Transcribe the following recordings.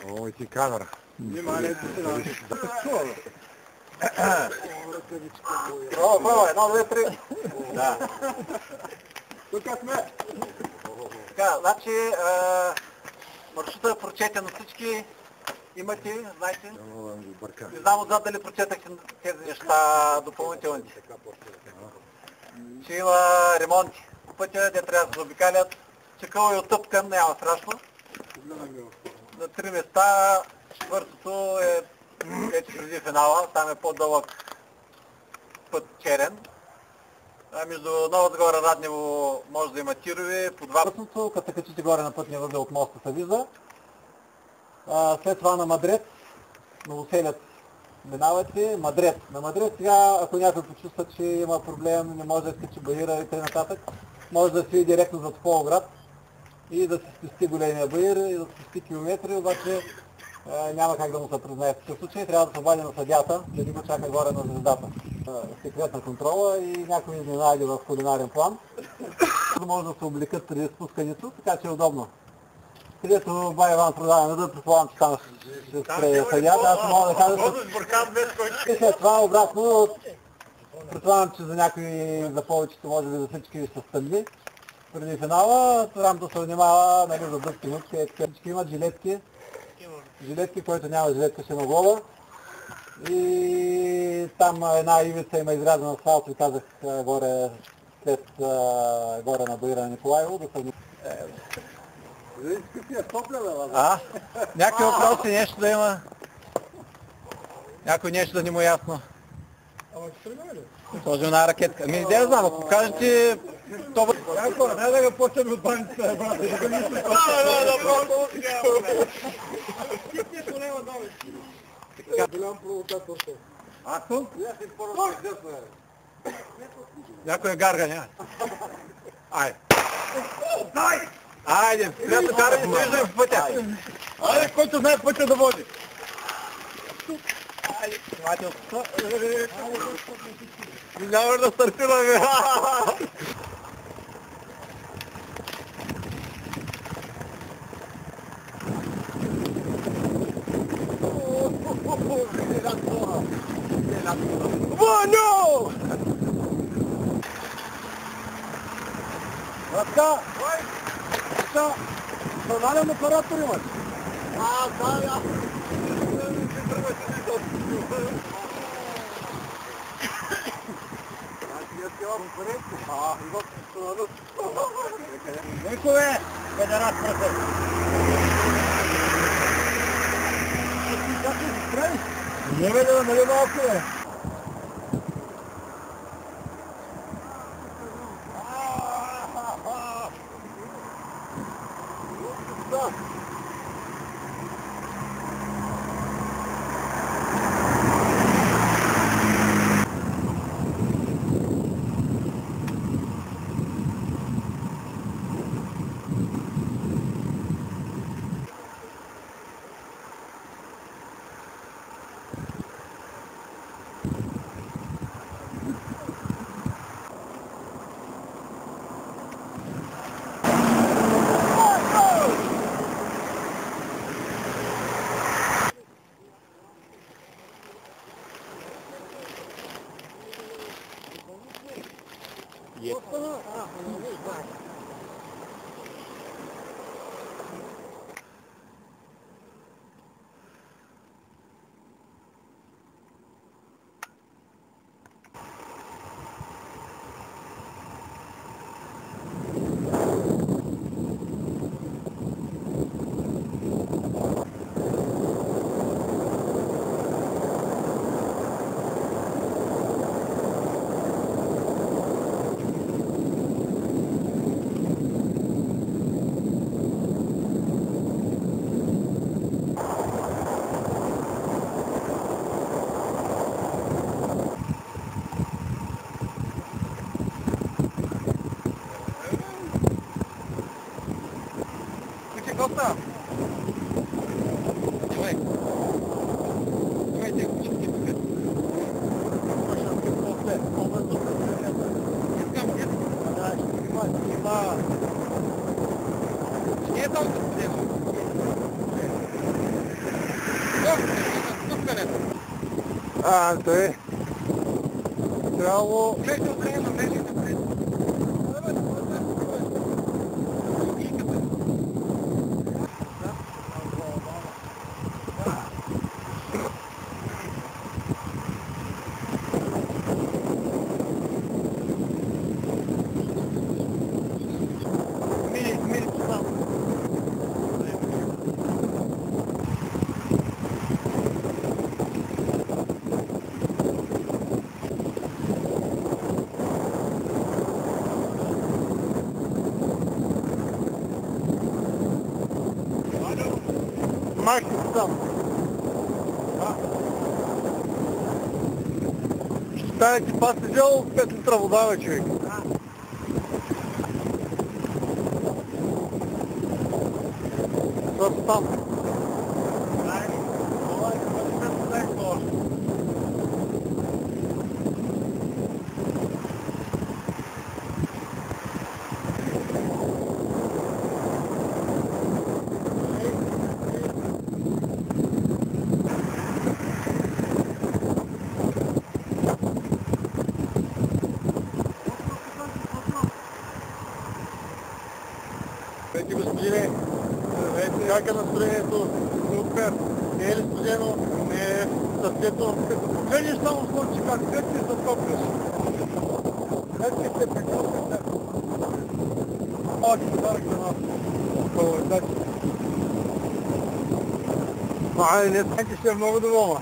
Ovo ti kamera. Внимание, Едно, две, три. Да. Тук сме. Така, значи, маршрута е прочетен на всички. Имате, знаете. Не знам отзад дали прочетахте тези неща допълнителни. Ще има ремонти по пътя, де трябва да се заобикалят. Чакъл е оттъпкан, няма страшно. На 3 места, четвъртото е вече преди финала, там е по-дълъг път черен. Между Нова Загора и Раднево може да има тирове по два пътното, като качите горе на пътния възел от моста се вижда. След това на Мадрет, Новоселец минавате, Мадрет. На Мадрет сега, ако някой почувства, че има проблем, не може да скачи баира и т.н. може да си директно за Тополовград и да се спести големия баир и да се спести километри, обаче няма как да му се признае в такъв случай, трябва да се обади на съдята, преди го чака горе на звездата. Секретна контрола и някои изненади в кулинарен план. Може да се облекат преди спускането, така че е удобно. Където бай Иван продава меда, предполагам, че там ще спре съдята, аз мога да кажа, и след това обратно, предполагам, че за някои, за повечето, може би за всички ще стъмни. Преди финала, там се внимава, нали, за дъвки нутки, всички имат жилетки, който няма жилетка ще има глоба. И там една ивица има изрязана асфалт, ви казах горе, след горе на баира на Николаево, да се... Някакви въпроси, нещо да има. Някой нещо да не му е ясно. Ама ще тръгна ли? Сложим една ракетка. Ами, не да знам, ако кажете... Някой, не да го почнем от баницата, брат. Голям провокатор. Ако? Някой е гарга, няма. Айде. Айде, приятно каране, се виждаме в пътя. Айде, който знае пътя да води. Айде, внимателно. Няма да стартираме. Ваню! Братка! Братка! Национален оператор имаш? Да. Никове, федерат пръсък. Как се справиш? Не бе да намали малко, бе. Коста! е там студено. Той трябвало... Влезе отредно, влезе напред. Марки там. Считаете, посидел 5 литров вода, човек. Там. Вече господине, как е настроението? Супер! Не е ли студено? Не е сърцето. Гледаш само слънче как се затопляш. Вече се прекъсвате. Малки подарък за нас. Пълнетачи. Не знаете, ще е много доволна.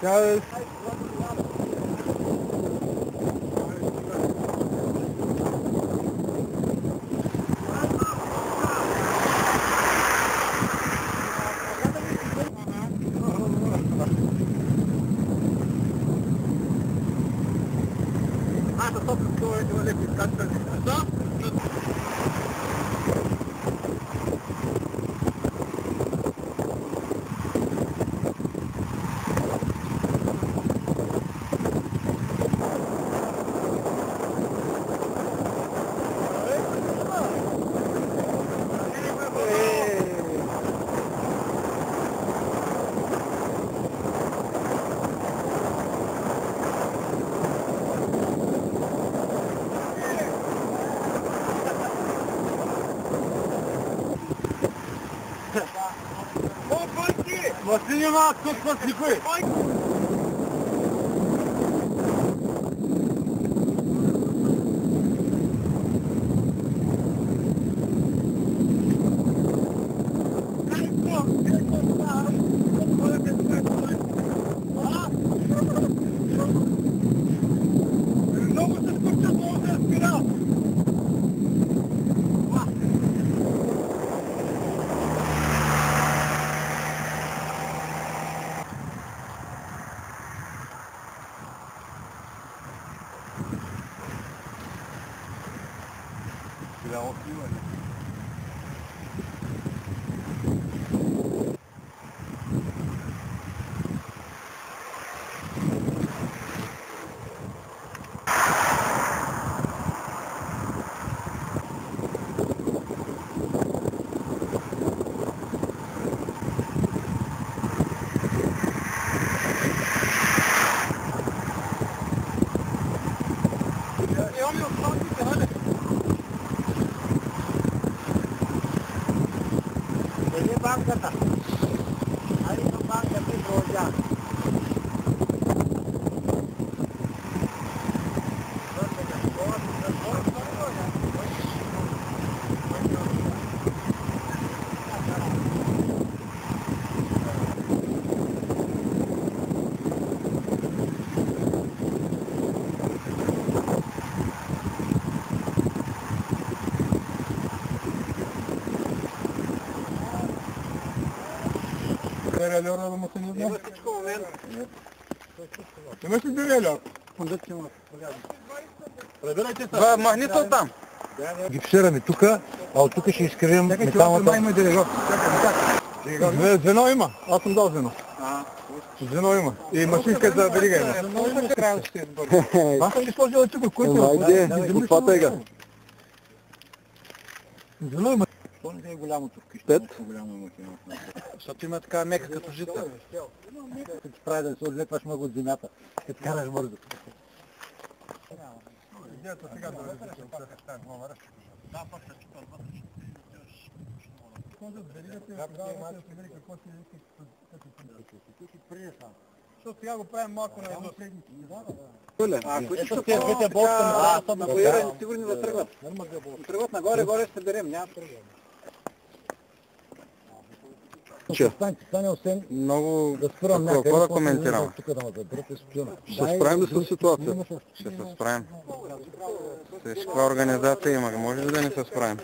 Тя е... Машини имат тук с никой. Много се скуча, много се спира. Голямо снимане. Ini bang kata, hari itu bang tapi roja. Дерелер аромасы не знаю. Имаш ли дерелер? Прибирайте магнитол там. Гипсираме тук, а от тук ще изкривим металната. Има дерелер. Звено има. Аз съм дал звено. Звено има. И машинка за верига има. Аз съм ги сложил тук, който... Отпатай ga. Зелено има. То не е голямото вкъщи. 5. Голямо има кино. Защото има така мека като жита. Като ти прави да се отлепваш много от земята, като караш бързо. Идеята сега да различам пак номера. Да, пак ще чупа вътре. Защото сега го правим малко на едно. Ето тези двете болта са навоирани, сигурни да тръгват. Тръгват нагоре, ще берем, няма проблем. Стане освен Много да спирам някъде, какво да коментирам. Ще се справим ли с ситуацията? Ще се справим. Каква организация има? Може ли да не се справим?